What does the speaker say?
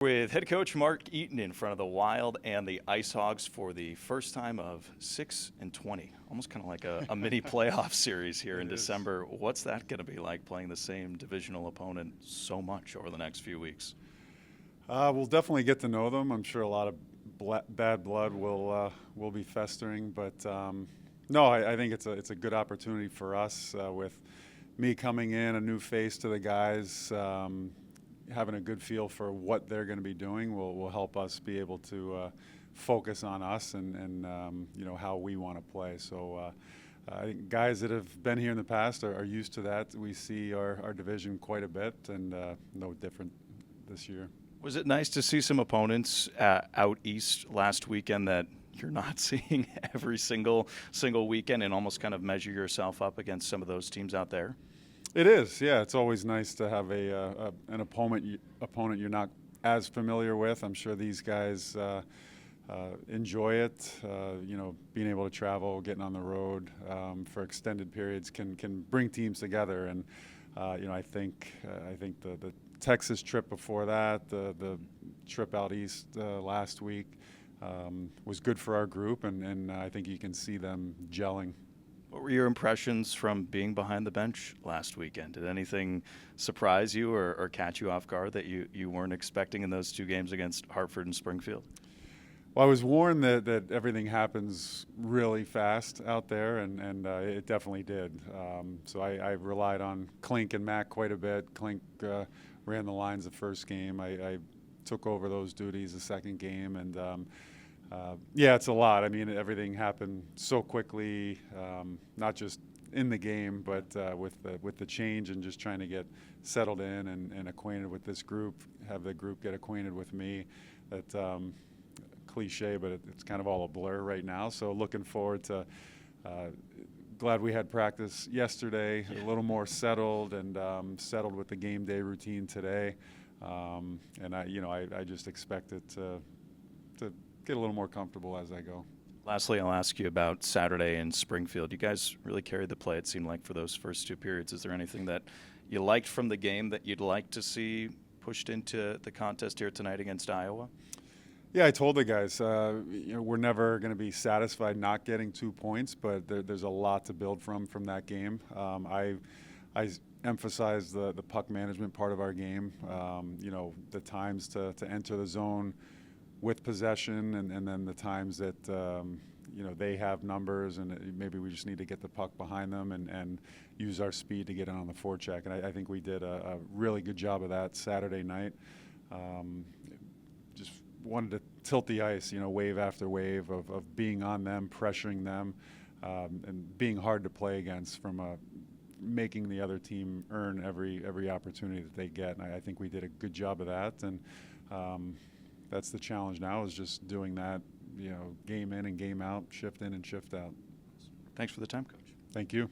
With head coach Mark Eaton in front of the Wild and the IceHogs for the first time of 6-20, almost kind of like a mini playoff series here in December. What's that going to be like, playing the same divisional opponent so much over the next few weeks? We'll definitely get to know them. I'm sure a lot of bad blood will be festering, but no, I think it's a good opportunity for us with me coming in, a new face to the guys. Having a good feel for what they're going to be doing will help us be able to focus on us and how we want to play. So I think guys that have been here in the past are used to that. We see our division quite a bit, and no different this year. Was it nice to see some opponents out east last weekend that you're not seeing every single weekend, and almost kind of measure yourself up against some of those teams out there? It is, yeah. It's always nice to have an opponent you're not as familiar with. I'm sure these guys enjoy it. Being able to travel, getting on the road for extended periods can bring teams together. And I think the Texas trip before that, the trip out east last week was good for our group, and I think you can see them gelling. What were your impressions from being behind the bench last weekend? Did anything surprise you or catch you off guard that you weren't expecting in those two games against Hartford and Springfield? Well, I was warned that everything happens really fast out there, and it definitely did. So I relied on Klink and Mac quite a bit. Klink ran the lines the first game. I took over those duties the second game, and yeah, it's a lot. I mean, everything happened so quickly, not just in the game, but with the change and just trying to get settled in and acquainted with this group, have the group get acquainted with me. That cliche, but it's kind of all a blur right now. So looking forward to. Glad we had practice yesterday, a little more settled and settled with the game day routine today, and I just expect it to get a little more comfortable as I go. Lastly, I'll ask you about Saturday in Springfield. You guys really carried the play, it seemed like, for those first two periods. Is there anything that you liked from the game that you'd like to see pushed into the contest here tonight against Iowa? Yeah, I told the guys, we're never going to be satisfied not getting 2 points, but there's a lot to build from that game. I emphasize the puck management part of our game, the times to enter the zone with possession, and then the times that they have numbers, and maybe we just need to get the puck behind them and use our speed to get in on the forecheck. And I think we did a really good job of that Saturday night. Just wanted to tilt the ice, wave after wave of being on them, pressuring them, and being hard to play against from making the other team earn every opportunity that they get. And I think we did a good job of that. And that's the challenge now, is just doing that, game in and game out, shift in and shift out. Thanks for the time, Coach. Thank you.